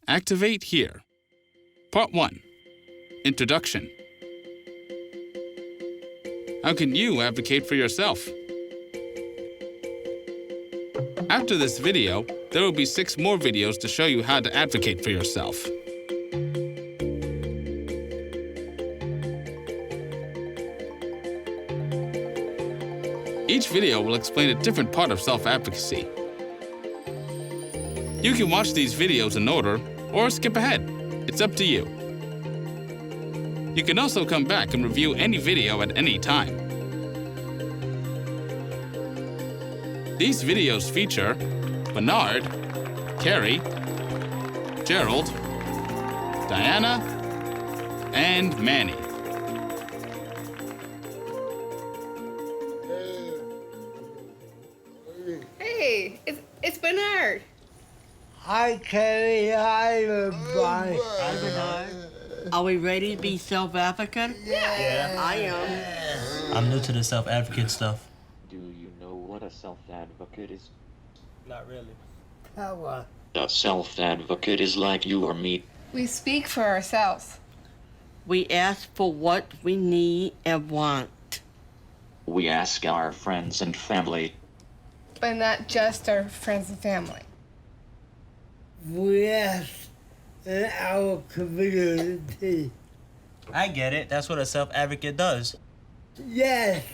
Activate here. Part 1. Introduction. How can you advocate for yourself? After this video, there will be 6 more videos to show you how to advocate for yourself. Each video will explain a different part of self-advocacy. You can watch these videos in order or skip ahead. It's up to you. You can also come back and review any video at any time. These videos feature Bernard, Carrie, Gerald, Diana, and Manny. Hey, it's Bernard. Hi, Carrie. Hi, everybody. Hi, Bernard. Are we ready to be self-advocate? Yeah. I am. I'm new to the self-advocate stuff. Do you know what a self-advocate is? Not really. How are A self-advocate is like you or me. We speak for ourselves. We ask for what we need and want. We ask our friends and family. But not just our friends and family. we ask in our community? I get it. That's what a self-advocate does. Yes,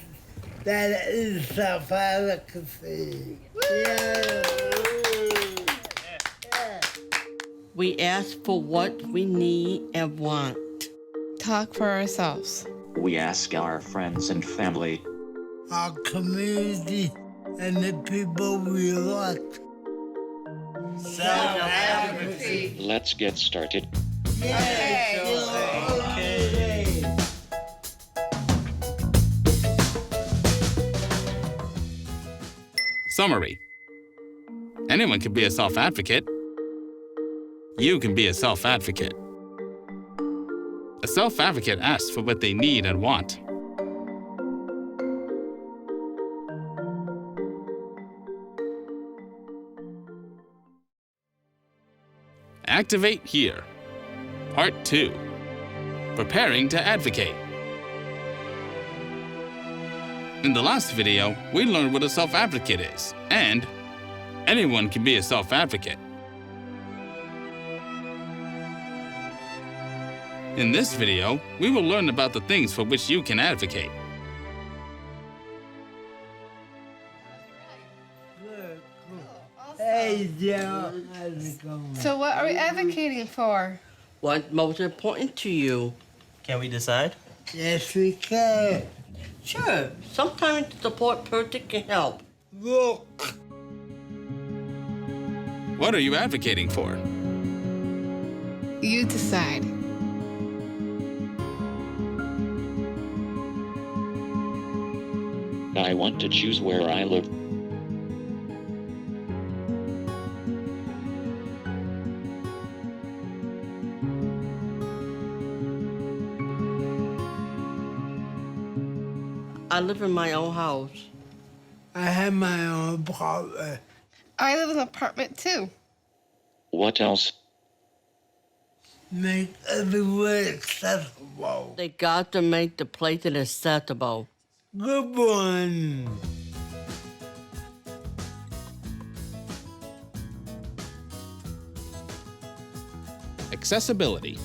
that is self-advocacy. Yeah. We ask for what we need and want. Talk for ourselves. We ask our friends and family. Our community and the people we like. Self-advocacy. Let's get started. Okay. Summary. Anyone can be a self-advocate. You can be a self-advocate. A self-advocate asks for what they need and want. Activate here. Part 2. Preparing to advocate. In the last video, we learned what a self-advocate is, and anyone can be a self-advocate. In this video, we will learn about the things for which you can advocate. Hey, Joe. How's it going? So what are we advocating for? What's most important to you? Can we decide? Yes, we can. Sure, sometimes the support person can help. Look. What are you advocating for? You decide. I want to choose where I live. I live in my own house. I have my own apartment. I live in an apartment too. What else? Make everywhere accessible. They got to make the place accessible. Good one. Accessibility.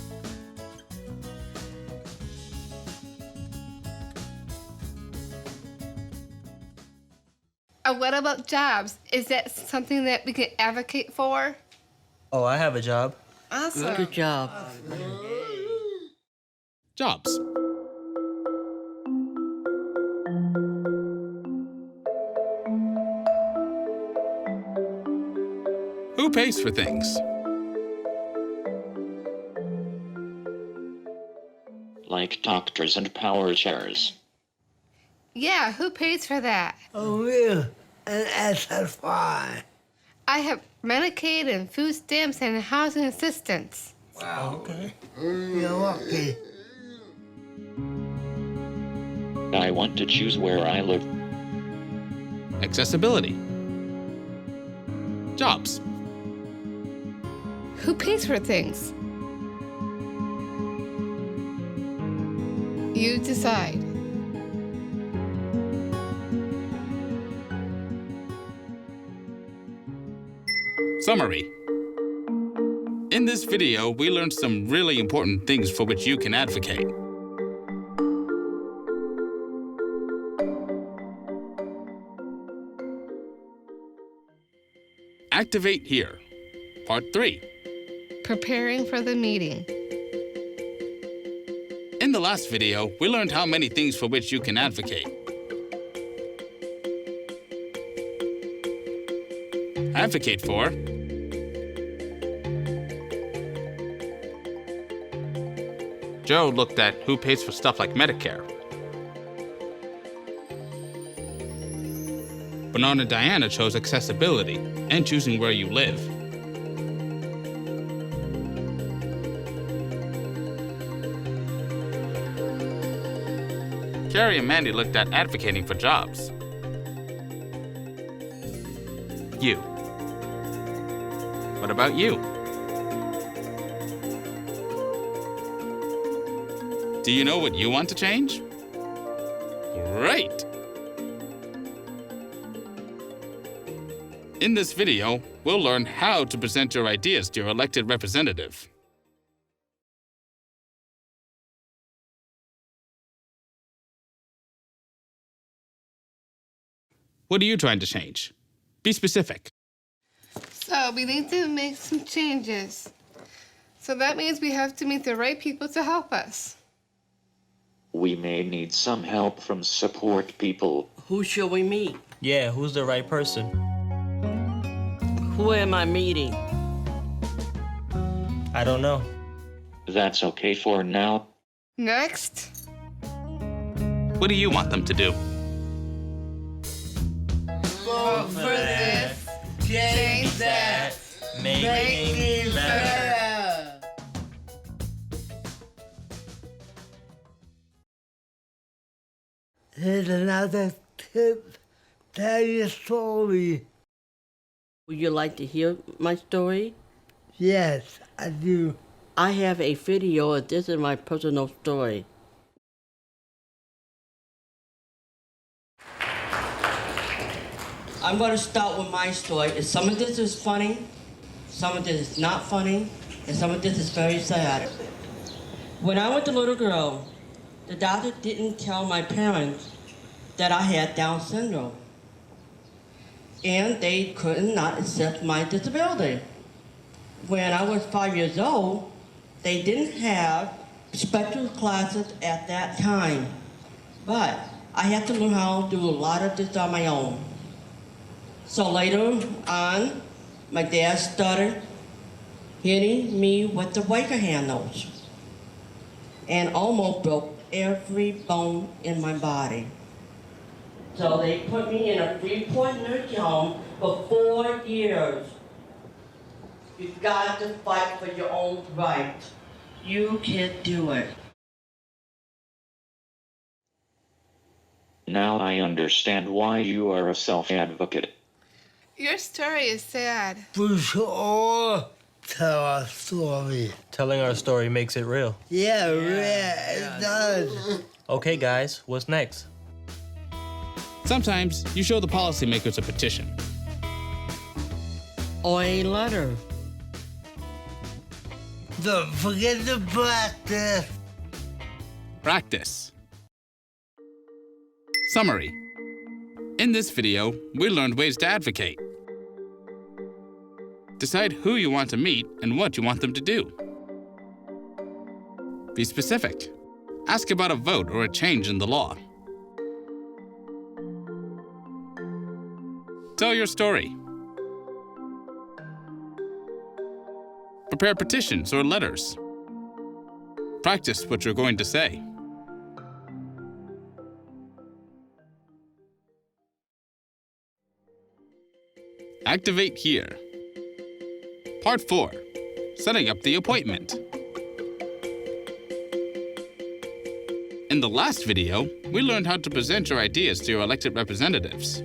What about jobs? Is that something that we can advocate for? Oh, I have a job. Awesome. Good job. Jobs. Who pays for things? Like doctors and power chairs. Yeah, who pays for that? Oh, yeah. And SSI. I have Medicaid and food stamps and housing assistance. Wow. Okay. You're lucky. I want to choose where I live. Accessibility. Jobs. Who pays for things? You decide. Summary. In this video, we learned some really important things for which you can advocate. Activate here. Part 3. Preparing for the meeting. In the last video, we learned how many things for which you can advocate. Advocate for Joe looked at who pays for stuff like Medicare. Bernard and Diana chose accessibility and choosing where you live. Carrie and Mandy looked at advocating for jobs. You. What about you? Do you know what you want to change? Great! In this video, we'll learn how to present your ideas to your elected representative. What are you trying to change? Be specific. So we need to make some changes. So that means we have to meet the right people to help us. We may need some help from support people. Who should we meet? Yeah, who's the right person? Who am I meeting? I don't know. That's okay for now. Next. What do you want them to do? Vote for this, change that, make it better. Here's another tip. Tell your story. Would you like to hear my story? Yes, I do. I have a video of this is my personal story. I'm going to start with my story. Some of this is funny, some of this is not funny, and some of this is very sad. When I was a little girl, the doctor didn't tell my parents that I had Down syndrome, and they could not accept my disability. When I was 5 years old, they didn't have special classes at that time, but I had to learn how to do a lot of this on my own. So later on, my dad started hitting me with the Waker handles and almost broke every bone in my body. So they put me in a 3-point nursing home for 4 years. You've got to fight for your own right. You can do it. Now I understand why you are a self-advocate. Your story is sad. We should all tell our story. Telling our story makes it real. Yeah, it does. Okay, guys, what's next? Sometimes you show the policymakers a petition. Or a letter. Don't forget to practice. Practice. Summary. In this video, we learned ways to advocate. Decide who you want to meet and what you want them to do. Be specific. Ask about a vote or a change in the law. Tell your story. Prepare petitions or letters. Practice what you're going to say. Activate here. Part 4. Setting up the appointment. In the last video, we learned how to present your ideas to your elected representatives.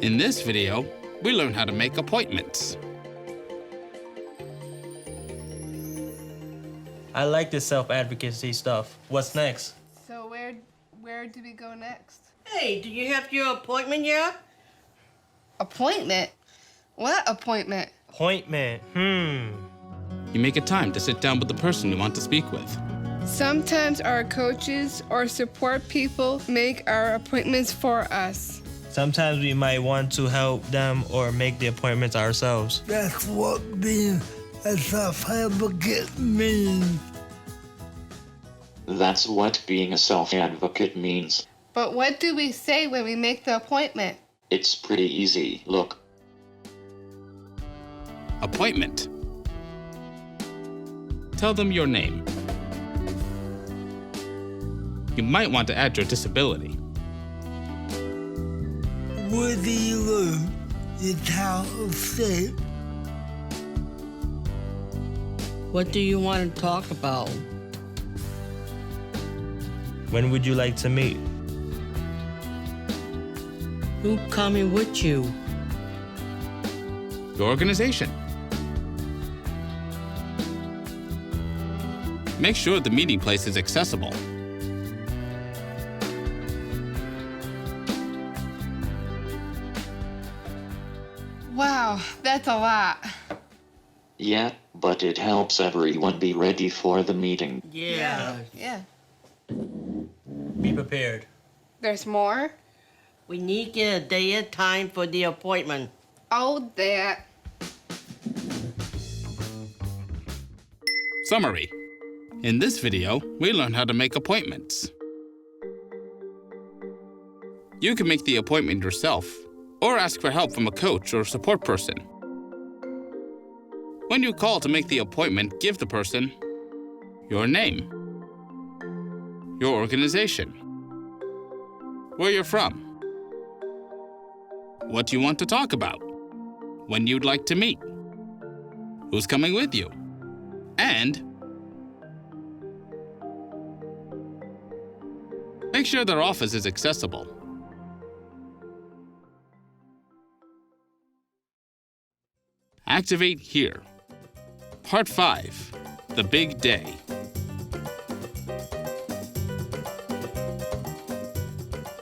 In this video, we learn how to make appointments. I like this self-advocacy stuff. What's next? So where do we go next? Hey, do you have your appointment yet? Appointment? What appointment? Appointment. You make a time to sit down with the person you want to speak with. Sometimes our coaches or support people make our appointments for us. Sometimes we might want to help them or make the appointments ourselves. That's what being a self-advocate means. That's what being a self-advocate means. But what do we say when we make the appointment? It's pretty easy. Look, Appointment. Tell them your name. You might want to add your disability. Where do you live? Your town or state? What do you want to talk about? When would you like to meet? Who coming with you? Your organization. Make sure the meeting place is accessible. Wow, that's a lot. yeah, but it helps everyone be ready for the meeting. Yeah. Yeah. Be prepared. There's more? We need to get a day and time for the appointment. Oh, that. Summary. In this video, we learn how to make appointments. You can make the appointment yourself or ask for help from a coach or support person. When you call to make the appointment, give the person your name, your organization, where you're from, what you want to talk about, when you'd like to meet, who's coming with you, and make sure their office is accessible. Activate here. Part 5, the big day.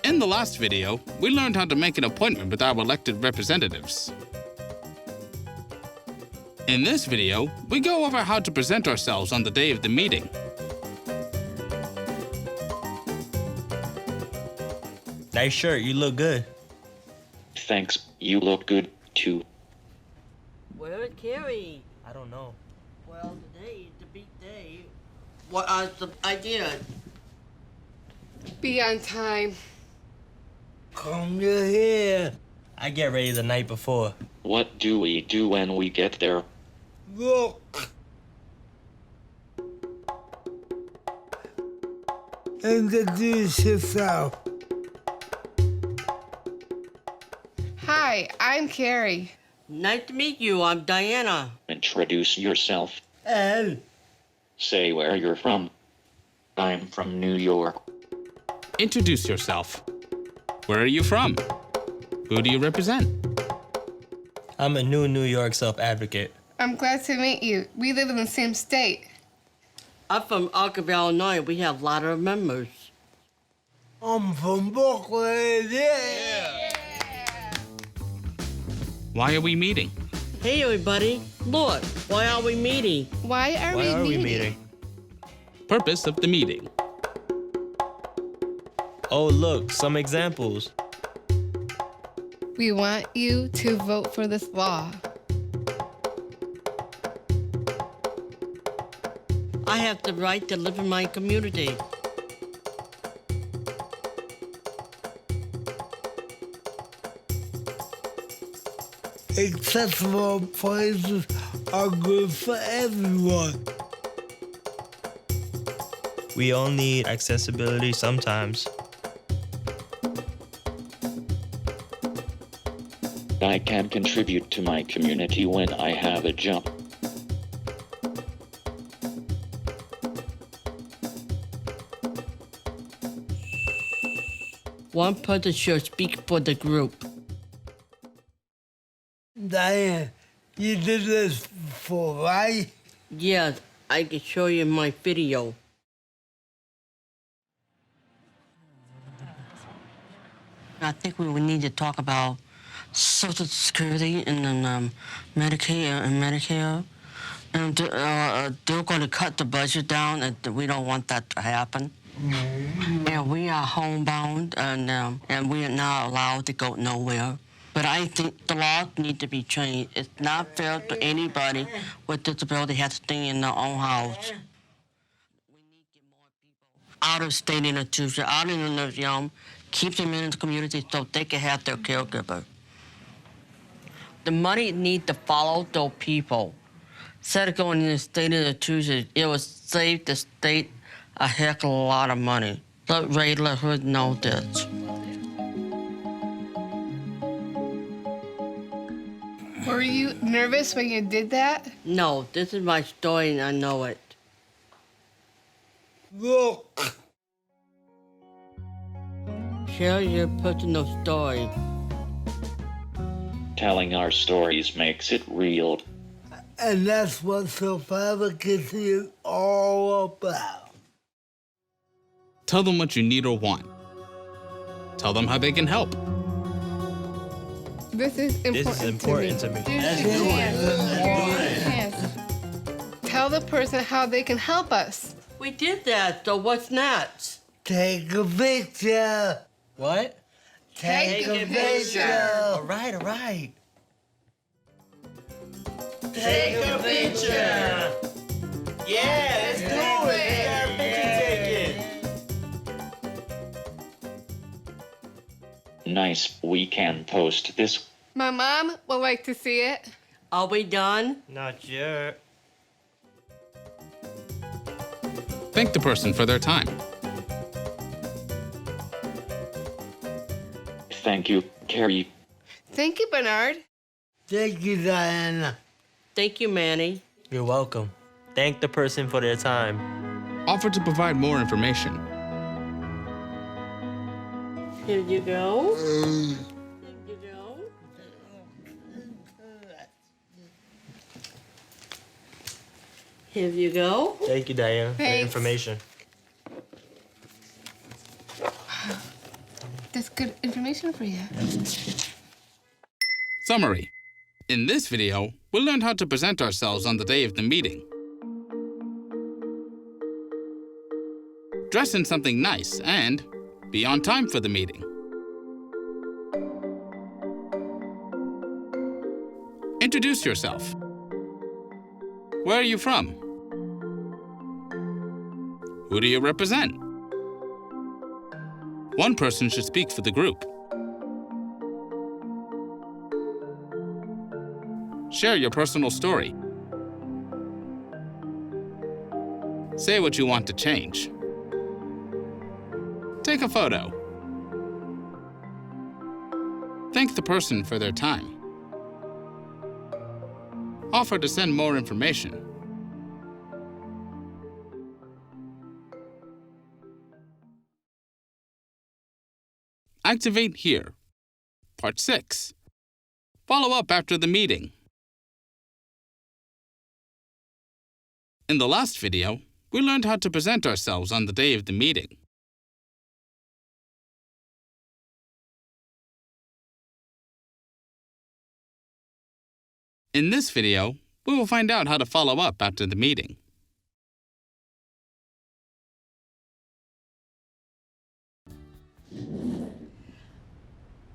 In the last video, we learned how to make an appointment with our elected representatives. In this video, we go over how to present ourselves on the day of the meeting. Nice shirt, you look good. Thanks, you look good too. Where's Carrie? I don't know. Well, today is the big day. What are the ideas? Be on time. Comb your hair. I get ready the night before. What do we do when we get there? Look. Introduce yourself. Hi, I'm Carrie. Nice to meet you. I'm Diana. Introduce yourself. And Say where you're from. I'm from New York. Introduce yourself. Where are you from? Who do you represent? I'm a New York self-advocate. I'm glad to meet you. We live in the same state. I'm from Arkansas, Illinois. We have a lot of members. I'm from Brooklyn. Yeah. Why are we meeting? Hey, everybody. Look, why are we meeting? Why are Why are we meeting? meeting? Purpose of the meeting. Oh, look, some examples. We want you to vote for this law. I have the right to live in my community. Accessible places are good for everyone. We all need accessibility sometimes. I can contribute to my community when I have a job. One person should speak for the group. Diane, you did this before, right? Yes, I can show you my video. I think we would need to talk about Social Security and then Medicaid and Medicare. And they're going to cut the budget down, and we don't want that to happen. And we are homebound, and we are not allowed to go nowhere. But I think the laws need to be changed. It's not fair to anybody with disability has to stay in their own house. We need to get more people out of state institutions, out in the nursing home, keep them in the community so they can have their caregiver. The money needs to follow those people. Instead of going in the state institutions, it will save the state a heck of a lot of money. Let her know this. Were you nervous when you did that? No, this is my story and I know it. Look. Share your personal story. Telling our stories makes it real. And that's what self-advocacy is all about. Tell them what you need or want. Tell them how they can help. This is important to me. That's Use your hands. Tell the person how they can help us. We did that, so what's next? Take a picture. What? Take a picture. All right. Take a picture. Yeah, let's do it. Let's get our picture taken. Nice, we can post this. My mom would like to see it. Are we done? Not yet. Thank the person for their time. Thank you, Carrie. Thank you, Bernard. Thank you, Diana. Thank you, Manny. You're welcome. Thank the person for their time. Offer to provide more information. Here you go. Here you go. Here you go. Thank you, Diane, for the Thanks. information. That's good information for you. Summary. In this video, we learned how to present ourselves on the day of the meeting. Dress in something nice and be on time for the meeting. Introduce yourself. Where are you from? Who do you represent? One person should speak for the group. Share your personal story. Say what you want to change. Take a photo. Thank the person for their time. Offer to send more information. Activate here. Part 6. Follow up after the meeting. In the last video, we learned how to present ourselves on the day of the meeting. In this video, we will find out how to follow up after the meeting.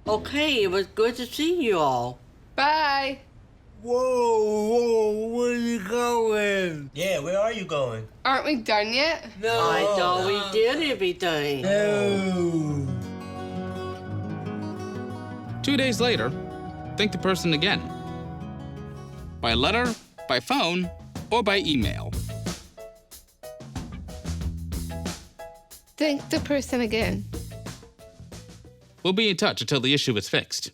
Okay, it was good to see you all. Bye. Whoa, where you going? Yeah, where are you going? Aren't we done yet? No. I thought we did everything. No. 2 days later, thank the person again. By letter, by phone, or by email. Thank the person again. We'll be in touch until the issue is fixed.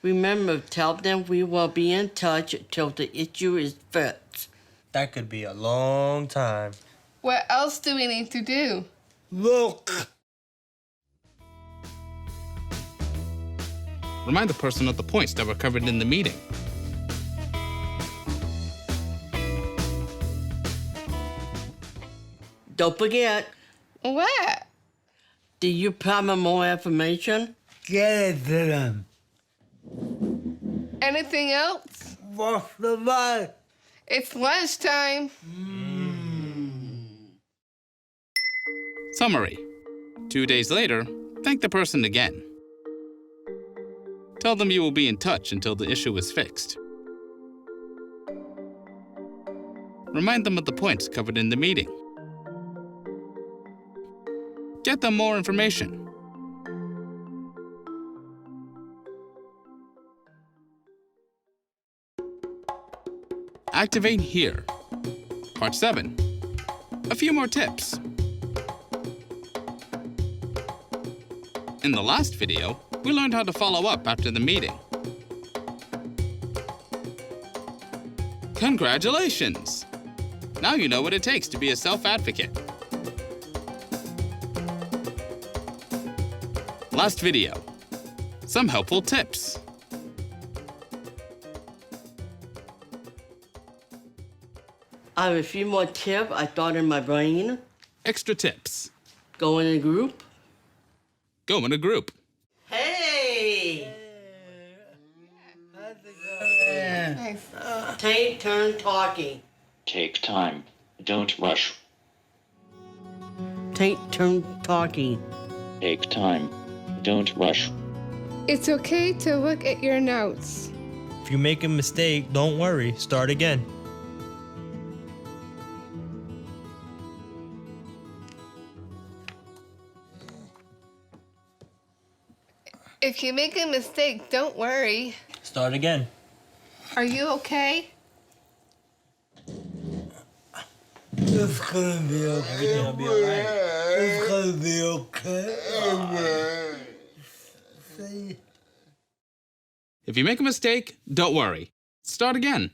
Remember, tell them we will be in touch till the issue is fixed. That could be a long time. What else do we need to do? Remind the person of the points that were covered in the meeting. Don't forget, What? do you promise more information? Get it to them. Anything else? What's the matter? It's lunchtime. Summary. 2 days later, thank the person again. Tell them you will be in touch until the issue is fixed. Remind them of the points covered in the meeting. Get them more information. Activate here. Part 7. A few more tips. In the last video, we learned how to follow up after the meeting. Congratulations! Now you know what it takes to be a self-advocate. Last video. Some helpful tips. I have a few more tips I thought in my brain. Extra tips. Go in a group. Go in a group. Hey! Nice. Take turn talking. Take time. Don't rush. Take turn talking. Take time. Don't rush. It's okay to look at your notes. If you make a mistake, don't worry. Start again. If you make a mistake, don't worry. Start again. Are you okay? It's gonna be okay. Everything will be alright. It's gonna be okay. See? If you make a mistake, don't worry. Start again.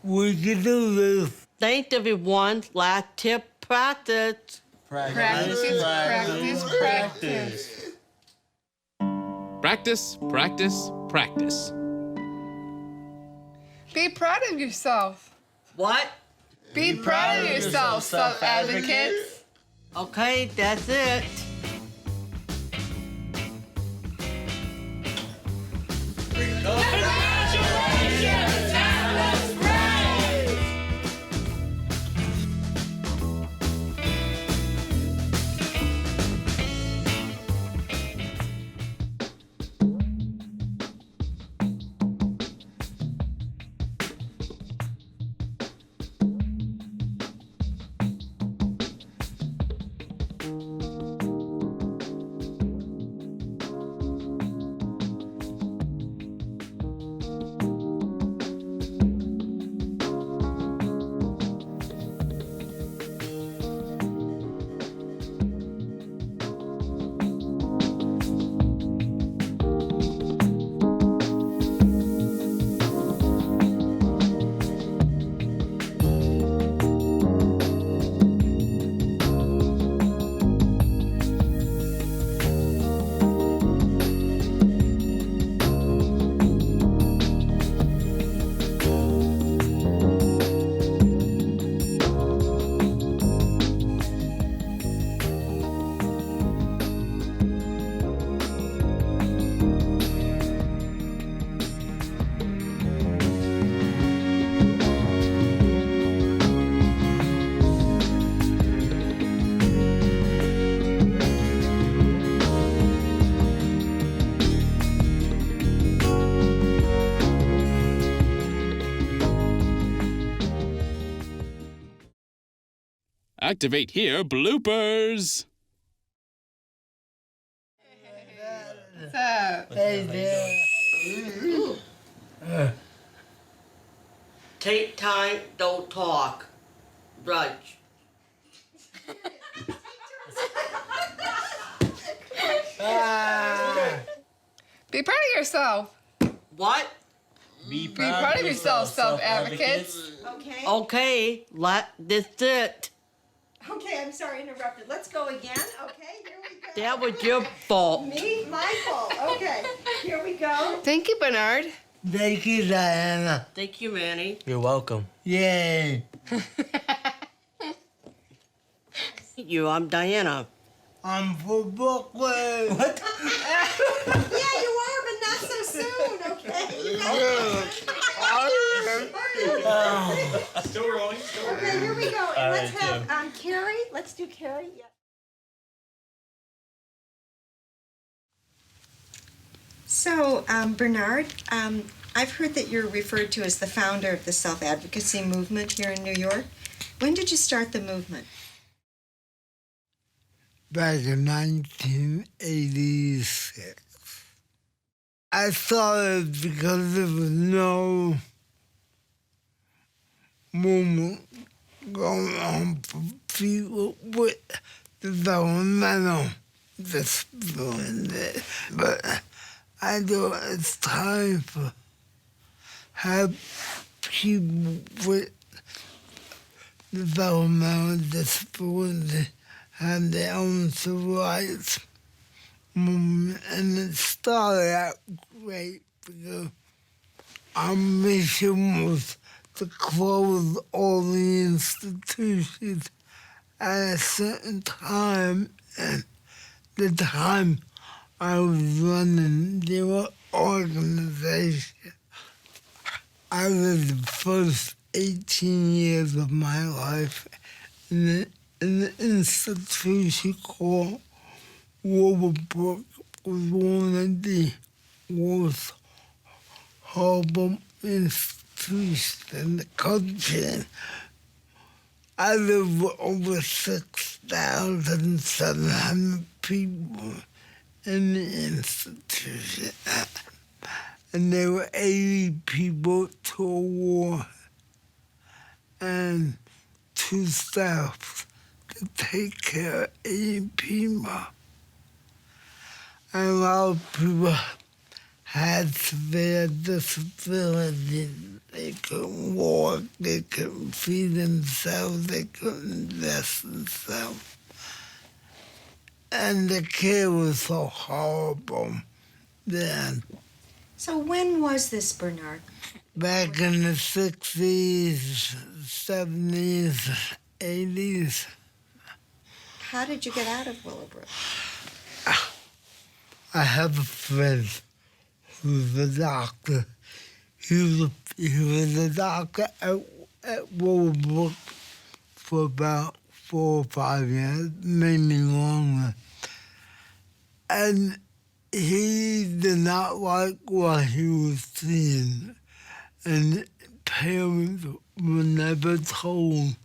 We can do this. Thanks everyone. Last tip, practice. Practice, practice, practice. Practice, practice, practice. Be proud of yourself. What? Be proud of yourself, self-advocates. Okay, that's it. Activate here, bloopers. What's up? Hey there. Take time, don't talk. Right. Be proud of yourself. What? Be proud of yourself, self-advocates. Okay, this it. Okay, I'm sorry, interrupted. Let's go again. Okay, here we go. That was your fault. Me? My fault. Okay, here we go. Thank you, Bernard. Thank you, Diana. Thank you, Manny. You're welcome. Yay. I'm Diana. I'm from Brooklyn. What? Yeah, you are, but not so soon, okay? Still rolling. Okay, here we go. And let's right, have Carrie. Let's do Carrie. Yeah. So, Bernard, I've heard that you're referred to as the founder of the self-advocacy movement here in New York. When did you start the movement? Back in 1986. I started because there was no movement going on for people with developmental disabilities. But I thought it's time for have people with developmental disabilities have their own civil rights movement, and it started out great because our mission was to close all the institutions at a certain time, and the time I was running the organization, I lived the first 18 years of my life in an institution called Willowbrook. Was one of the worst horrible institutions in the country. I live with over 6,700 people in the institution. And there were 80 people to a war and 2 staff to take care of 80 people. And a lot of people had severe disabilities. They couldn't walk, they couldn't feed themselves, they couldn't dress themselves. And the care was so horrible then. So when was this, Bernard? Back in the 60s, 70s, 80s. How did you get out of Willowbrook? I have a friend who's a doctor. He was a doctor at Willowbrook for about 4 or 5 years, maybe longer. And he did not like what he was seeing. And parents were never told.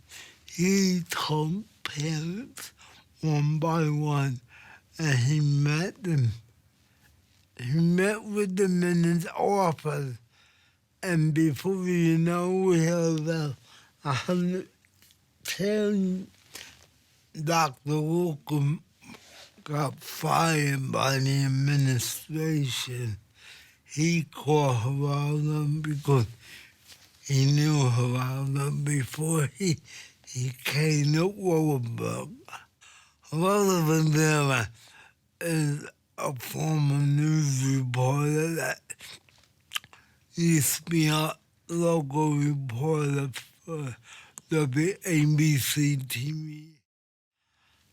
He told parents one by one, and he met them. He met with them in his office, and before you know, we had about 110. Dr. Walker got fired by the administration. He called Geraldo because he knew Geraldo before he came to Willowbrook. Geraldo Rivera is a former news reporter that used to be a local reporter for WABC TV.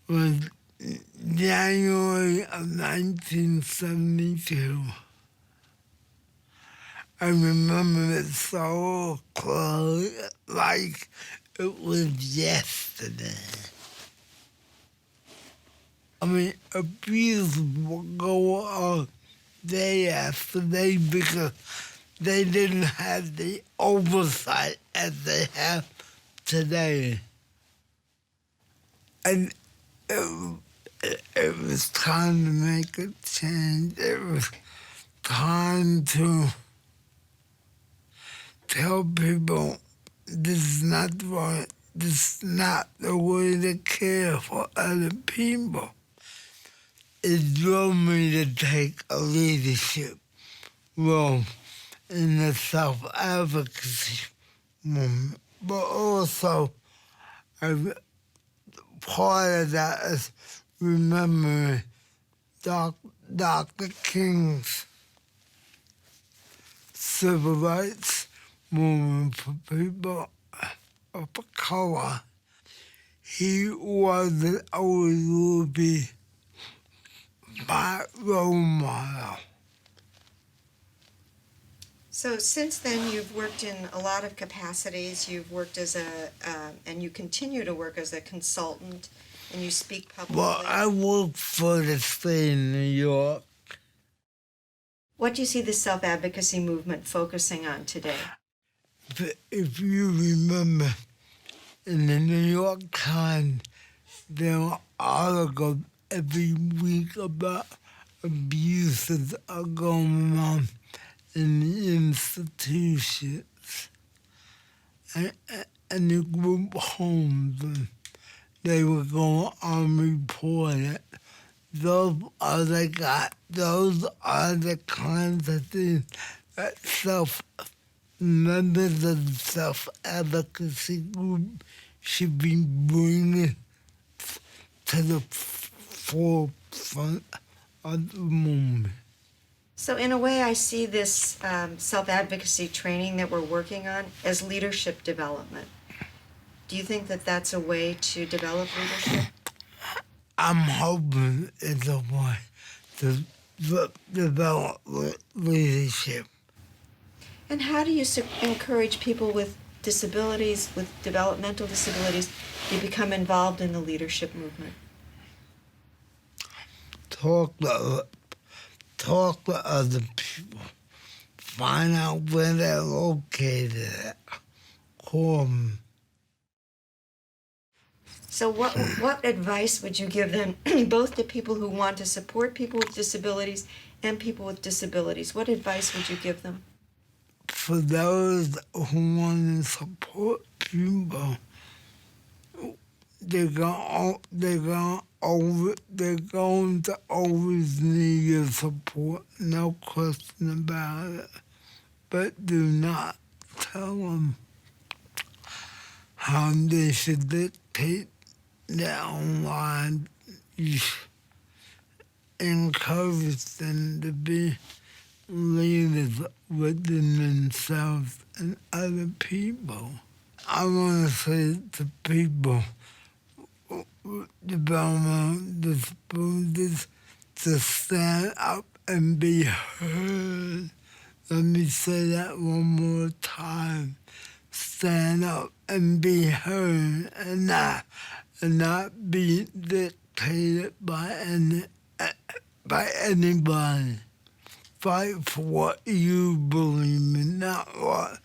It was January of 1972. I remember it so close, like it was yesterday. I mean, abuse would go on day after day because they didn't have the oversight as they have today. And it was time to make a change. It was time to tell people this is not right. This is not the way to care for other people. It drove me to take a leadership role in the self-advocacy movement. But also, part of that is remembering Dr. King's civil rights movement for people of color. He wasn't always will be my role model. So since then, you've worked in a lot of capacities. You've worked as and you continue to work as a consultant, and you speak publicly. Well, I work for the state of New York. What do you see the self-advocacy movement focusing on today? But if you remember, in the New York Times, there are articles every week about abuses that are going on in the institutions and the group homes. And they were going on report it. Those are the kinds of things that members of the self-advocacy group should be bringing to the forefront of the movement. So in a way, I see this self-advocacy training that we're working on as leadership development. Do you think that that's a way to develop leadership? I'm hoping it's a way to develop leadership. And how do you encourage people with disabilities, with developmental disabilities, to become involved in the leadership movement? Talk to other people. Find out where they're located at. Call them. So what advice would you give them, both to people who want to support people with disabilities and people with disabilities? What advice would you give them? For those who want to support people, they're going to always need your support, no question about it. But do not tell them how they should dictate their own lives. You encourage them to be leaders within themselves and other people. I want to say to people with developmental disabilities to stand up and be heard. Let me say that one more time. Stand up and be heard and not be dictated by anybody. Fight for what you believe in, not what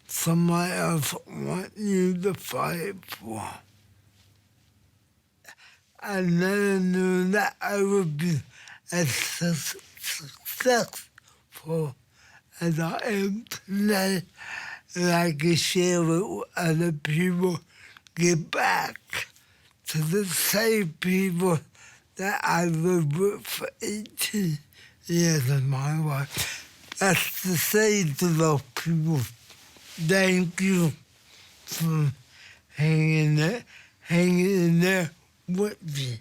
somebody else wants you to fight for. I never knew that I would be as successful as I am today, and I can share it with other people, get back to the same people that I lived with for 18 years of my life. That's to say to those people, thank you for hanging in there with me.